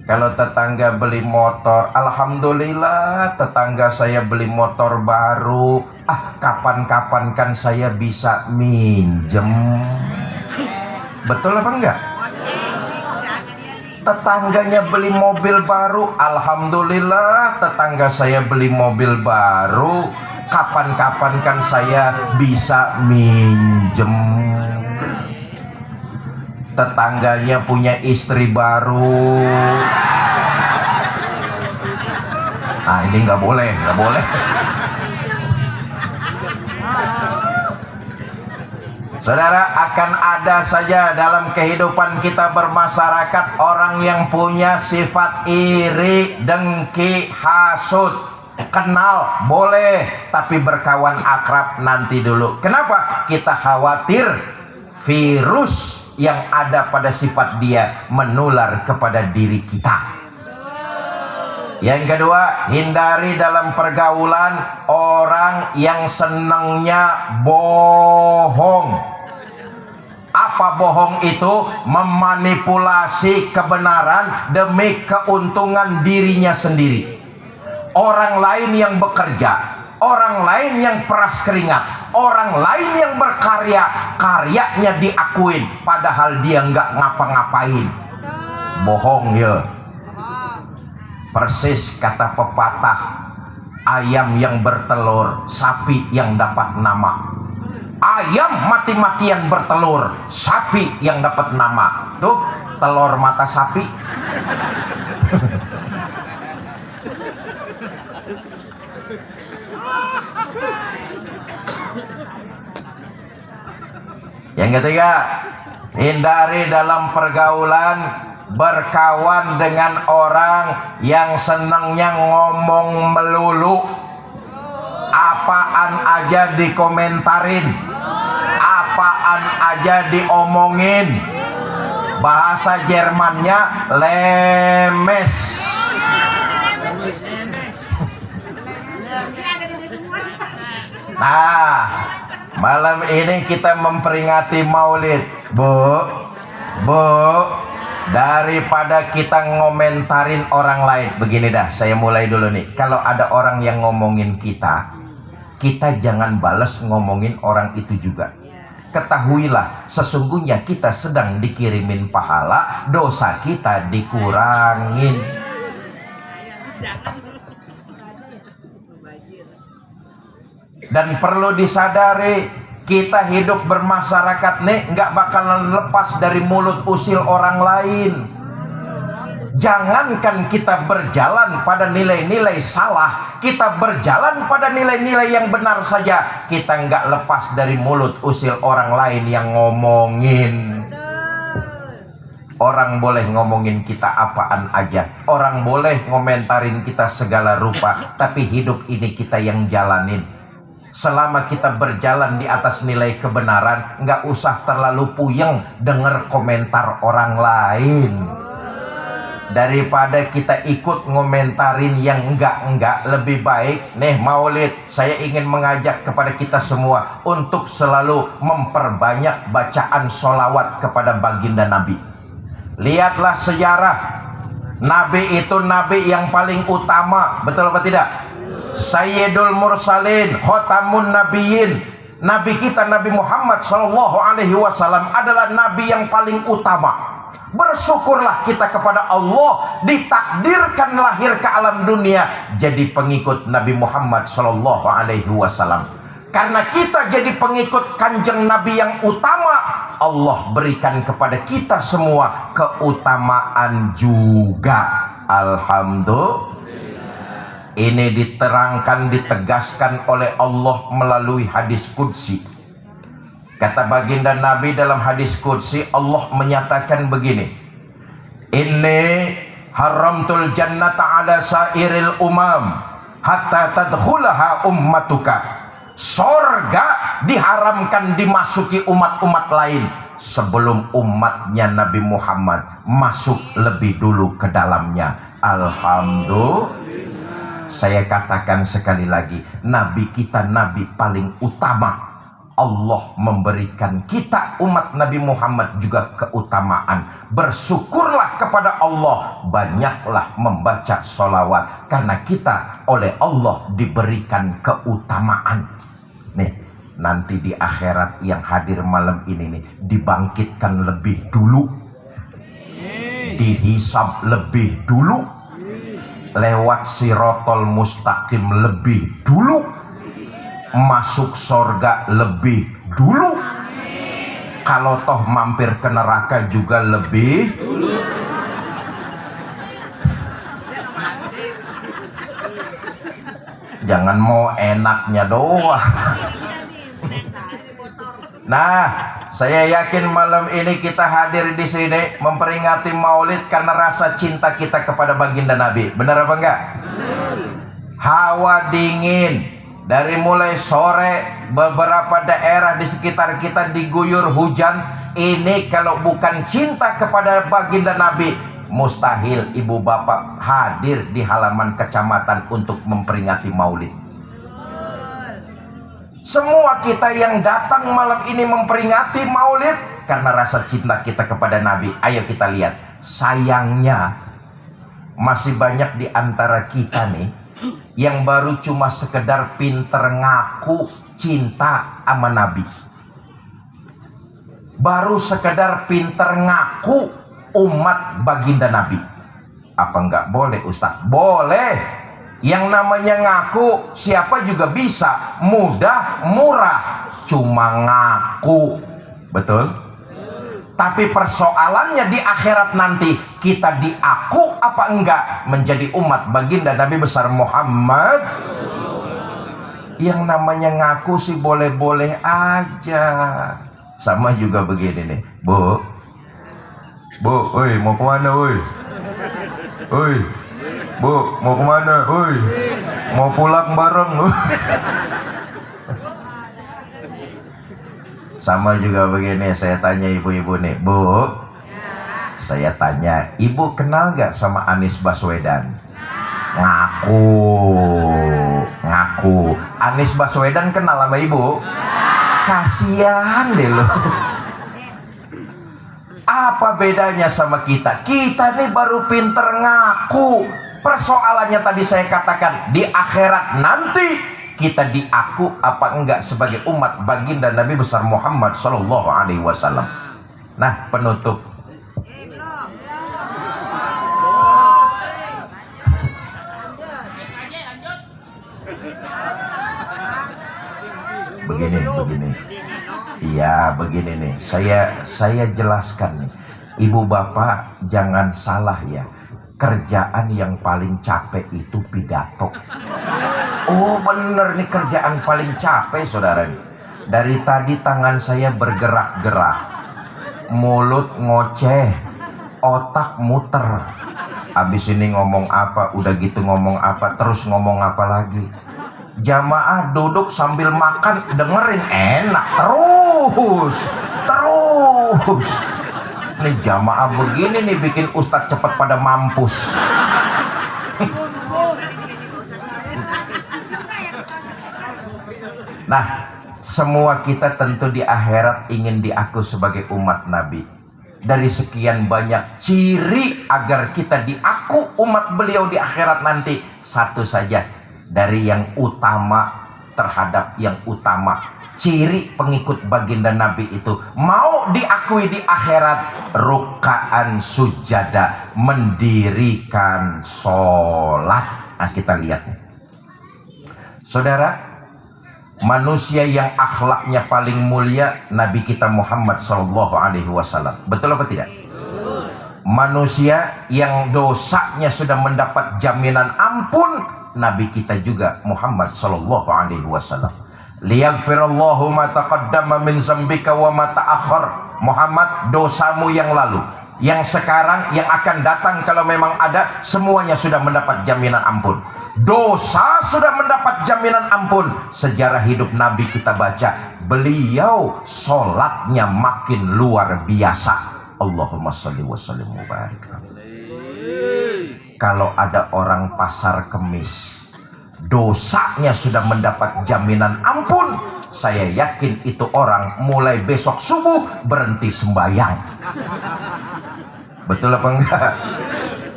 Kalau tetangga beli motor, alhamdulillah tetangga saya beli motor baru. Kapan-kapan kan saya bisa minjem. Betul apa enggak? Tetangganya beli mobil baru, alhamdulillah tetangga saya beli mobil baru. Kapan-kapan kan saya bisa minjem. Tetangganya punya istri baru. Nah, ini nggak boleh, nggak boleh. Saudara, akan ada saja dalam kehidupan kita bermasyarakat orang yang punya sifat iri, dengki, hasut. Kenal boleh, tapi berkawan akrab nanti dulu. Kenapa? Kita khawatir virus yang ada pada sifat dia menular kepada diri kita. Yang kedua, hindari dalam pergaulan orang yang senangnya bohong. Apa bohong itu? Memanipulasi kebenaran demi keuntungan dirinya sendiri. Orang lain yang bekerja, orang lain yang peras keringat, orang lain yang berkarya, karyanya diakuin, padahal dia nggak ngapa-ngapain. Bohong ya. Persis kata pepatah, ayam yang bertelur, sapi yang dapat nama. Ayam mati-matian bertelur, sapi yang dapat nama. Tuh, telur mata sapi. Yang ketiga, hindari dalam pergaulan berkawan dengan orang yang senangnya ngomong melulu. Apaan aja dikomentarin, apaan aja diomongin. Bahasa Jermannya lemes. Nah, malam ini kita memperingati Maulid, Bu. Daripada kita ngomentarin orang lain, begini dah, saya mulai dulu nih. Kalau ada orang yang ngomongin kita jangan balas ngomongin orang itu juga. Ketahuilah, sesungguhnya kita sedang dikirimin pahala, dosa kita dikurangin. Dan perlu disadari, kita hidup bermasyarakat nih nggak bakalan lepas dari mulut usil orang lain. Jangankan kita berjalan pada nilai-nilai salah, kita berjalan pada nilai-nilai yang benar saja, kita nggak lepas dari mulut usil orang lain yang ngomongin. Orang boleh ngomongin kita apaan aja, orang boleh ngomentarin kita segala rupa, tapi hidup ini kita yang jalanin. Selama kita berjalan di atas nilai kebenaran, nggak usah terlalu puyeng denger komentar orang lain. Daripada kita ikut ngomentarin yang enggak, lebih baik nih Maulid, saya ingin mengajak kepada kita semua untuk selalu memperbanyak bacaan sholawat kepada baginda Nabi. Lihatlah sejarah, Nabi itu Nabi yang paling utama, betul apa tidak? Sayyidul Mursalin, Khotamun Nabiyyin. Nabi kita Nabi Muhammad SAW adalah Nabi yang paling utama. Bersyukurlah kita kepada Allah, ditakdirkan lahir ke alam dunia jadi pengikut Nabi Muhammad SAW. Karena kita jadi pengikut kanjeng Nabi yang utama, Allah berikan kepada kita semua keutamaan juga. Alhamdulillah. Ini diterangkan, ditegaskan oleh Allah melalui hadis qudsi. Kata baginda Nabi dalam hadis qudsi, Allah menyatakan begini, Inni haramtul jannata ala sairil umam hatta tadkhulaha ummatuka. Sorga diharamkan dimasuki umat-umat lain sebelum umatnya Nabi Muhammad masuk lebih dulu ke dalamnya. Alhamdulillah. Saya katakan sekali lagi, Nabi kita Nabi paling utama. Allah memberikan kita umat Nabi Muhammad juga keutamaan. Bersyukurlah kepada Allah, banyaklah membaca sholawat, karena kita oleh Allah diberikan keutamaan. Nih, nanti di akhirat yang hadir malam ini nih, dibangkitkan lebih dulu, dihisab lebih dulu, lewat sirotol mustaqim lebih dulu, masuk sorga lebih dulu, kalau toh mampir ke neraka juga lebih dulu. Jangan mau enaknya doang. Nah, saya yakin malam ini kita hadir di sini memperingati Maulid karena rasa cinta kita kepada baginda Nabi. Benar apa enggak? Hawa dingin dari mulai sore, beberapa daerah di sekitar kita diguyur hujan. Ini kalau bukan cinta kepada baginda Nabi, mustahil ibu bapak hadir di halaman kecamatan untuk memperingati Maulid. Semua kita yang datang malam ini memperingati Maulid karena rasa cinta kita kepada Nabi. Ayo kita lihat. Sayangnya masih banyak di antara kita nih yang baru cuma sekedar pinter ngaku cinta sama Nabi. Baru sekedar pinter ngaku umat baginda Nabi. Apa enggak boleh Ustaz? Boleh. Yang namanya ngaku siapa juga bisa, mudah, murah, cuma ngaku. Betul? Tapi persoalannya di akhirat nanti, kita diaku apa enggak menjadi umat baginda Nabi besar Muhammad. Yang namanya ngaku sih boleh-boleh aja. Sama juga begini nih, Bu, oi mau kemana oi? Oi, Bu, mau kemana? Oi, mau pulang bareng. Sama juga begini, saya tanya ibu-ibu nih, Bu, saya tanya, ibu kenal nggak sama Anies Baswedan? Ngaku. Anies Baswedan kenal sama ibu? Kasihan deh lo. Apa bedanya sama kita? Kita nih baru pinter ngaku. Persoalannya tadi saya katakan, di akhirat nanti kita diaku apa enggak sebagai umat baginda Nabi besar Muhammad Sallallahu Alaihi Wasallam. Nah, penutup. Begini. Iya, begini nih. Saya jelaskan nih. Ibu bapak jangan salah ya. Kerjaan yang paling capek itu pidato. Oh bener nih, kerjaan paling capek saudara. Dari tadi tangan saya bergerak-gerak, mulut ngoceh, otak muter. Abis ini ngomong apa, udah gitu ngomong apa, terus ngomong apa lagi. Jamaah duduk sambil makan dengerin enak terus. Nih jamaah begini nih bikin ustadz cepat pada mampus. Nah, semua kita tentu di akhirat ingin diaku sebagai umat Nabi. Dari sekian banyak ciri agar kita diaku umat beliau di akhirat nanti, satu saja dari yang utama terhadap yang utama. Ciri pengikut baginda Nabi itu mau diakui di akhirat, rukaan sujada, mendirikan sholat. Nah, kita lihat nih saudara, manusia yang akhlaknya paling mulia Nabi kita Muhammad Sallallahu Alaihi Wasallam. Betul apa tidak? Manusia yang dosanya sudah mendapat jaminan ampun Nabi kita juga Muhammad Sallallahu Alaihi Wasallam. Liyaghfirallahu ma taqaddama min zambika wa ma ta'akhkhar. Muhammad, dosamu yang lalu, yang sekarang, yang akan datang kalau memang ada, semuanya sudah mendapat jaminan ampun. Dosa sudah mendapat jaminan ampun. Sejarah hidup Nabi kita baca, beliau sholatnya makin luar biasa. Allahumma sholli wa sallim wa barik. Kalau ada orang pasar kemis, dosanya sudah mendapat jaminan ampun, saya yakin itu orang mulai besok subuh berhenti sembahyang. Betul apa enggak?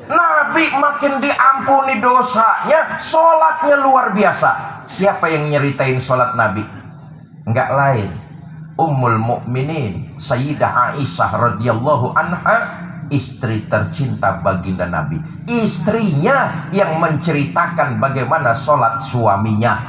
Nabi makin diampuni dosanya, sholatnya luar biasa. Siapa yang nyeritain sholat Nabi? Enggak lain, Ummul Mukminin Sayyidah Aisyah radhiyallahu anha, istri tercinta baginda Nabi. Istrinya yang menceritakan bagaimana sholat suaminya.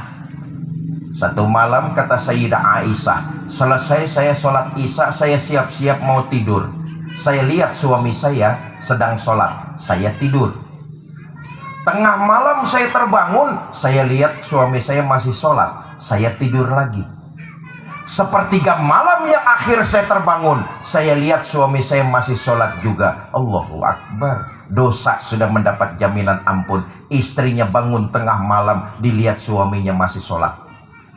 Satu malam kata Sayyidah Aisyah, selesai saya sholat isya, saya siap-siap mau tidur. Saya lihat suami saya sedang sholat, saya tidur. Tengah malam saya terbangun, saya lihat suami saya masih sholat, saya tidur lagi. Sepertiga malam yang akhir saya terbangun, saya lihat suami saya masih sholat juga. Allahu Akbar. Dosa sudah mendapat jaminan ampun. Istrinya bangun tengah malam, dilihat suaminya masih sholat.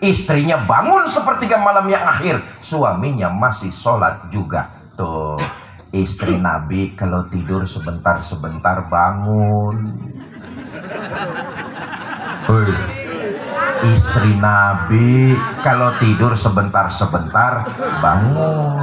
Istrinya bangun sepertiga malam yang akhir, suaminya masih sholat juga. Tuh, istri Nabi kalau tidur sebentar-sebentar bangun. Istri Nabi kalau tidur sebentar-sebentar bangun.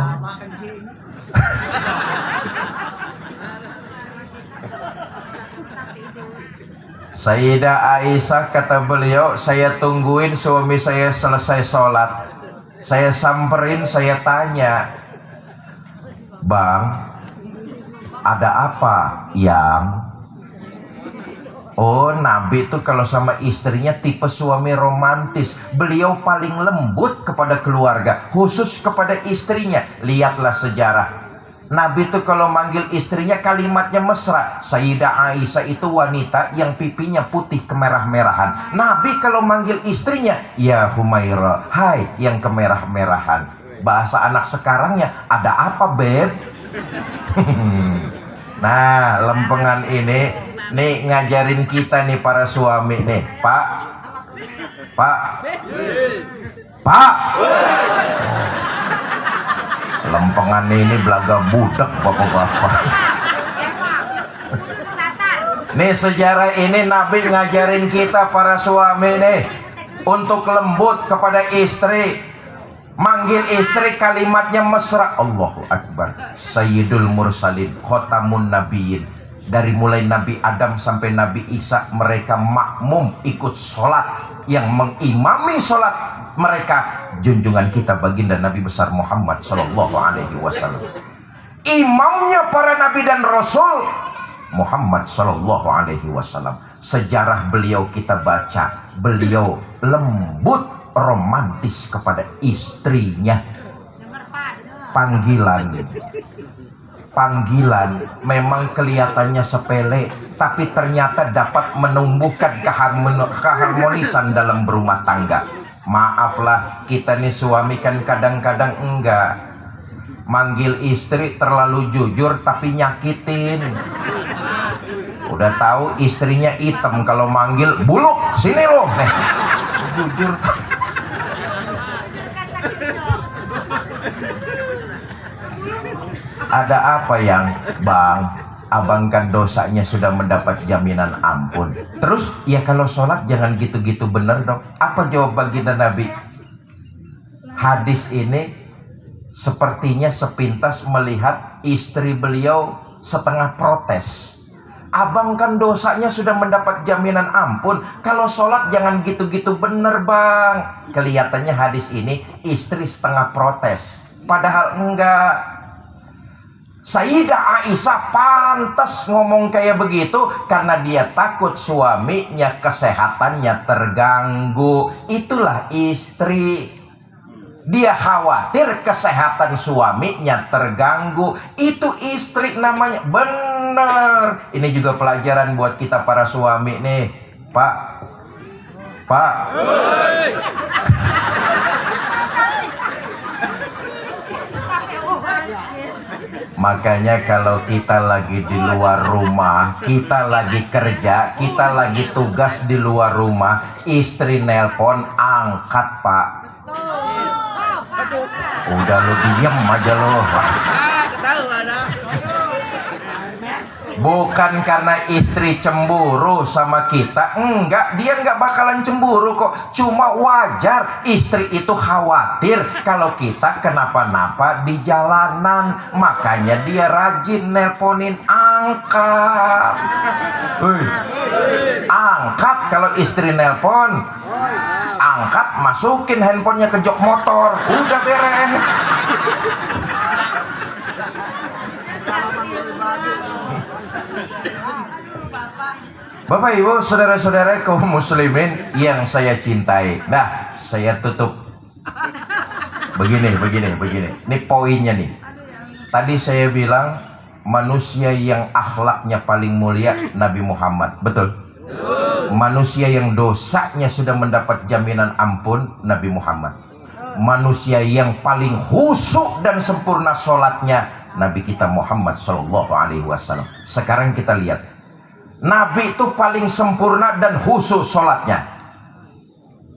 Sayyidah Aisyah kata beliau, saya tungguin suami saya selesai sholat. Saya samperin, saya tanya, Bang, ada apa yang? Oh, Nabi itu kalau sama istrinya tipe suami romantis. Beliau paling lembut kepada keluarga, khusus kepada istrinya. Lihatlah sejarah. Nabi itu kalau manggil istrinya kalimatnya mesra. Sayyidah Aisyah itu wanita yang pipinya putih kemerah-merahan. Nabi kalau manggil istrinya, ya Humaira, hai yang kemerah-merahan. Bahasa anak sekarangnya, ada apa beb? Nah, lempengan ini nih ngajarin kita nih para suami nih. Pak lempengan ini belaga budak bapak-bapak. Nih sejarah ini Nabi ngajarin kita para suami nih untuk lembut kepada istri. Manggil istri kalimatnya mesra. Allahu Akbar. Sayyidul Mursalin, Khotamun Nabiyyin. Dari mulai Nabi Adam sampai Nabi Isa, mereka makmum ikut sholat. Yang mengimami sholat mereka junjungan kita baginda Nabi besar Muhammad Sallallahu Alaihi Wasallam. Imamnya para Nabi dan Rasul Muhammad Sallallahu Alaihi Wasallam. Sejarah beliau kita baca, beliau lembut, romantis kepada istrinya. Panggilan memang kelihatannya sepele, tapi ternyata dapat menumbuhkan keharmonisan dalam berumah tangga. Maaflah, kita nih suami kan kadang-kadang enggak. Manggil istri terlalu jujur tapi nyakitin. Udah tahu istrinya hitam, kalau manggil buluk, sini loh. Jujur. Ada apa yang Bang? Abang kan dosanya sudah mendapat jaminan ampun. Terus ya kalau sholat jangan gitu-gitu bener dong. Apa jawab baginda Nabi? Hadis ini sepertinya sepintas melihat istri beliau setengah protes. Abang kan dosanya sudah mendapat jaminan ampun. Kalau sholat jangan gitu-gitu bener Bang. Kelihatannya hadis ini istri setengah protes. Padahal enggak. Sayyidah Aisyah pantas ngomong kayak begitu karena dia takut suaminya kesehatannya terganggu. Itulah istri. Dia khawatir kesehatan suaminya terganggu. Itu istri namanya. Bener. Ini juga pelajaran buat kita para suami nih. Pak. Makanya kalau kita lagi di luar rumah, kita lagi kerja, kita lagi tugas di luar rumah, istri nelpon, angkat Pak. Udah lu diem aja lo. Bukan karena istri cemburu sama kita. Enggak, dia enggak bakalan cemburu kok. Cuma wajar istri itu khawatir kalau kita kenapa-napa di jalanan. Makanya dia rajin nelponin, angkat. Angkat kalau istri nelpon. Angkat, masukin handphonenya ke jok motor. Udah beres. Bapak Ibu, saudara-saudara kaum muslimin yang saya cintai. Nah, saya tutup. Begini. Ini poinnya nih. Tadi saya bilang manusia yang akhlaknya paling mulia Nabi Muhammad. Betul? Manusia yang dosanya sudah mendapat jaminan ampun Nabi Muhammad. Manusia yang paling khusyuk dan sempurna sholatnya Nabi kita Muhammad Shallallahu Alaihi Wasallam. Sekarang kita lihat, Nabi itu paling sempurna dan khusyuk sholatnya.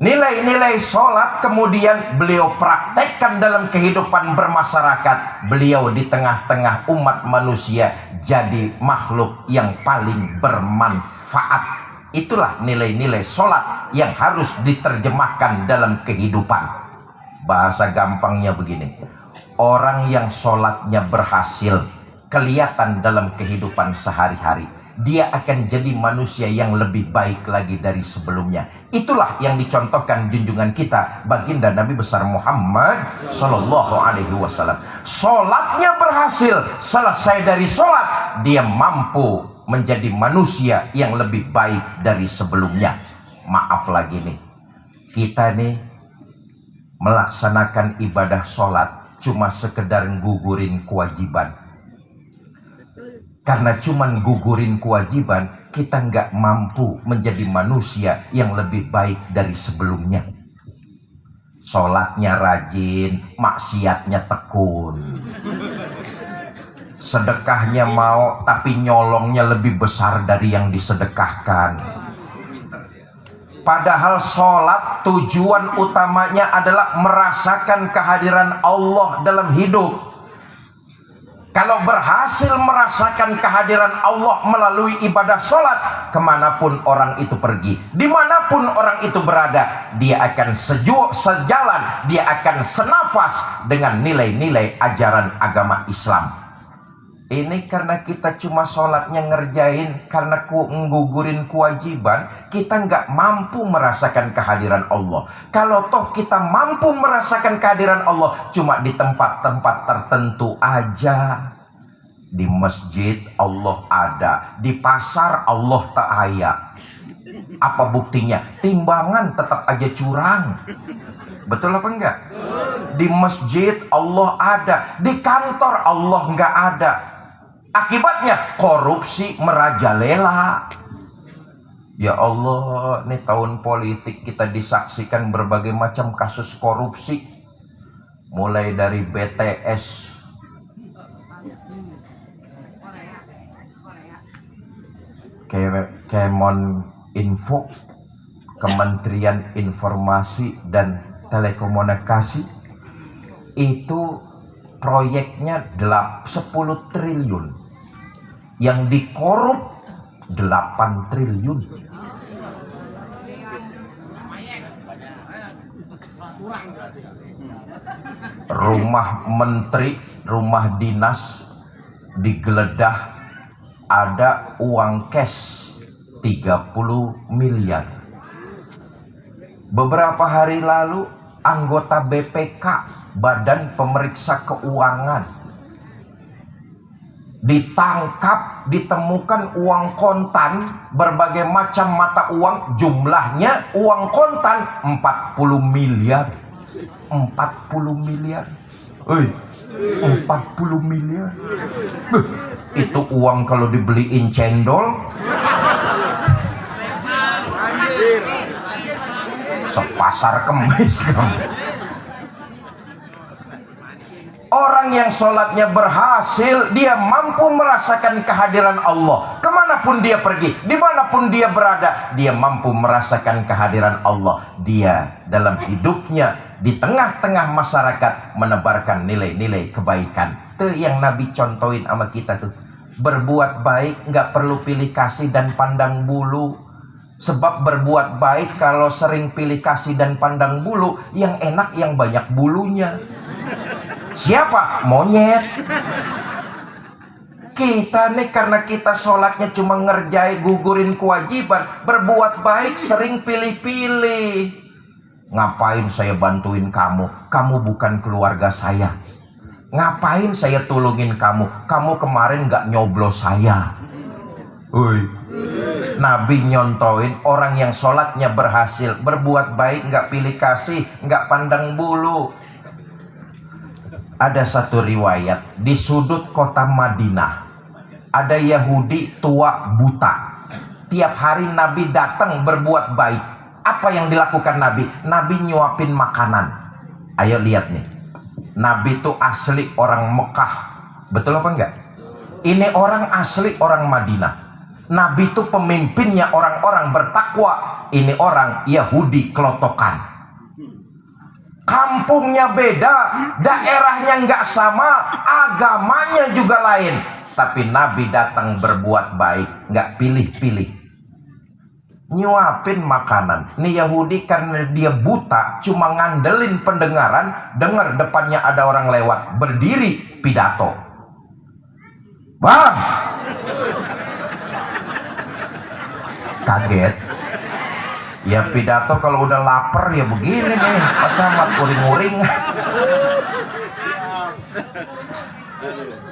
Nilai-nilai sholat kemudian beliau praktekkan dalam kehidupan bermasyarakat. Beliau di tengah-tengah umat manusia jadi makhluk yang paling bermanfaat. Itulah nilai-nilai sholat yang harus diterjemahkan dalam kehidupan. Bahasa gampangnya begini, orang yang sholatnya berhasil kelihatan dalam kehidupan sehari-hari, dia akan jadi manusia yang lebih baik lagi dari sebelumnya. Itulah yang dicontohkan junjungan kita baginda Nabi besar Muhammad Sallallahu Alaihi Wasallam. Sholatnya berhasil, selesai dari sholat dia mampu menjadi manusia yang lebih baik dari sebelumnya. Maaf lagi nih, kita nih melaksanakan ibadah sholat cuma sekedar gugurin kewajiban. Karena cuman gugurin kewajiban, kita nggak mampu menjadi manusia yang lebih baik dari sebelumnya. Sholatnya rajin, maksiatnya tekun. Sedekahnya mau, tapi nyolongnya lebih besar dari yang disedekahkan. Padahal sholat tujuan utamanya adalah merasakan kehadiran Allah dalam hidup. Kalau berhasil merasakan kehadiran Allah melalui ibadah sholat, kemanapun orang itu pergi, dimanapun orang itu berada, dia akan sejalan, dia akan senafas dengan nilai-nilai ajaran agama Islam. Ini karena kita cuma sholatnya ngerjain karena ngugurin kewajiban, kita nggak mampu merasakan kehadiran Allah. Kalau toh kita mampu merasakan kehadiran Allah cuma di tempat-tempat tertentu aja. Di masjid Allah ada, di pasar Allah tak ada. Apa buktinya? Timbangan tetap aja curang. Betul apa enggak? Di masjid Allah ada, di kantor Allah nggak ada. Akibatnya korupsi merajalela. Ya Allah, ini tahun politik kita disaksikan berbagai macam kasus korupsi. Mulai dari BTS, Kemeninfo, Kementerian Informasi dan Telekomunikasi, itu proyeknya 10 triliun. Yang dikorup 8 triliun. Rumah menteri, rumah dinas digeledah, ada uang cash 30 miliar. Beberapa hari lalu anggota BPK, Badan Pemeriksa Keuangan, ditangkap, ditemukan uang kontan berbagai macam mata uang, jumlahnya uang kontan 40 miliar. 40 miliar. 40 miliar. Itu uang kalau dibeliin cendol sepasar kemis kamu. Orang yang sholatnya berhasil, dia mampu merasakan kehadiran Allah. Kemanapun dia pergi, dimanapun dia berada, dia mampu merasakan kehadiran Allah. Dia dalam hidupnya, di tengah-tengah masyarakat, menebarkan nilai-nilai kebaikan. Itu yang Nabi contohin sama kita tuh. Berbuat baik nggak perlu pilih kasih dan pandang bulu. Sebab berbuat baik kalau sering pilih kasih dan pandang bulu, yang enak yang banyak bulunya. Siapa? Monyet. Kita nih karena kita sholatnya cuma ngerjain, gugurin kewajiban, berbuat baik sering pilih-pilih. Ngapain saya bantuin kamu? Kamu bukan keluarga saya. Ngapain saya tulungin kamu? Kamu kemarin gak nyoblos saya. Nabi nyontoin orang yang sholatnya berhasil, berbuat baik, gak pilih kasih, gak pandang bulu. Ada satu riwayat, di sudut kota Madinah ada Yahudi tua buta. Tiap hari Nabi datang berbuat baik. Apa yang dilakukan Nabi? Nabi nyuapin makanan. Ayo lihat nih, Nabi itu asli orang Mekah, betul apa enggak? Ini orang asli orang Madinah. Nabi itu pemimpinnya orang-orang bertakwa. Ini orang Yahudi kelotokan. Kampungnya beda, daerahnya nggak sama, agamanya juga lain. Tapi Nabi datang berbuat baik, nggak pilih-pilih. Nyuapin makanan. Nih Yahudi karena dia buta, cuma ngandelin pendengaran, dengar depannya ada orang lewat, berdiri pidato. Bang! Kaget. Ya pidato kalau udah lapar ya begini nih, Pak Camat, uring-uring.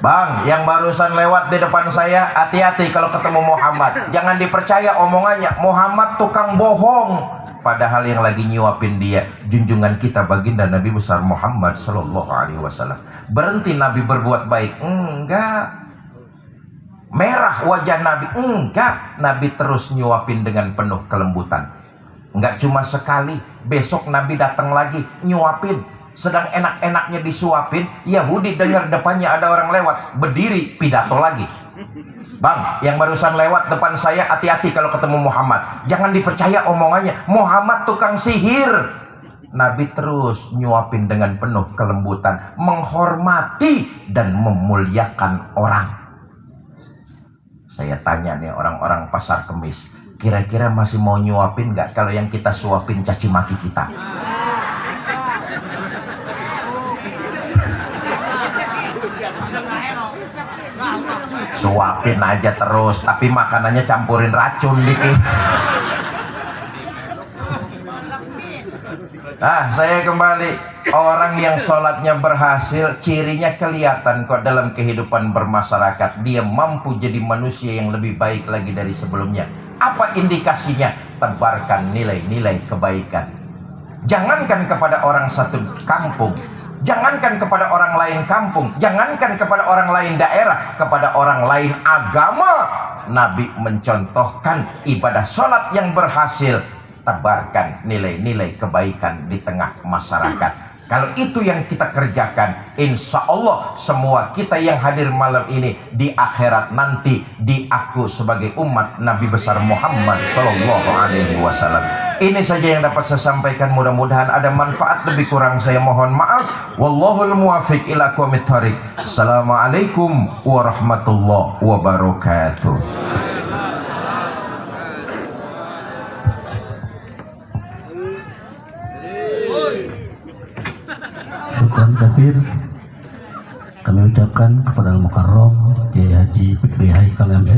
Bang, yang barusan lewat di depan saya, hati-hati kalau ketemu Muhammad. Jangan dipercaya omongannya, Muhammad tukang bohong. Padahal yang lagi nyuapin dia, junjungan kita baginda Nabi besar Muhammad Sallallahu Alaihi Wasallam. Berhenti Nabi berbuat baik? Enggak. Merah wajah Nabi? Enggak. Nabi terus nyuapin dengan penuh kelembutan. Enggak cuma sekali, besok Nabi datang lagi nyuapin. Sedang enak-enaknya disuapin, Yahudi dengar depannya ada orang lewat, berdiri pidato lagi. Bang, yang barusan lewat depan saya, hati-hati kalau ketemu Muhammad. Jangan dipercaya omongannya, Muhammad tukang sihir. Nabi terus nyuapin dengan penuh kelembutan, menghormati dan memuliakan orang. Saya tanya nih orang-orang pasar Kemis, kira-kira masih mau nyuapin nggak kalau yang kita suapin caci maki kita? Suapin aja terus, tapi makanannya campurin racun dikit. Nah, saya kembali. Orang yang sholatnya berhasil, cirinya kelihatan kok dalam kehidupan bermasyarakat. Dia mampu jadi manusia yang lebih baik lagi dari sebelumnya. Apa indikasinya? Tebarkan nilai-nilai kebaikan. Jangankan kepada orang satu kampung, jangankan kepada orang lain kampung, jangankan kepada orang lain daerah, kepada orang lain agama. Nabi mencontohkan ibadah sholat yang berhasil. Tebarkan nilai-nilai kebaikan di tengah masyarakat. Kalau itu yang kita kerjakan, insya Allah semua kita yang hadir malam ini di akhirat nanti diaku sebagai umat Nabi besar Muhammad Sallallahu Alaihi Wasallam. Ini saja yang dapat saya sampaikan. Mudah-mudahan ada manfaat. Lebih kurang saya mohon maaf. Wallahul muwafiq ila aqwamit thoriq. Assalamualaikum warahmatullahi wabarakatuh. Syukran katsir kami ucapkan kepada Al-Mukarram Kiai Haji Fikri Haikal MZ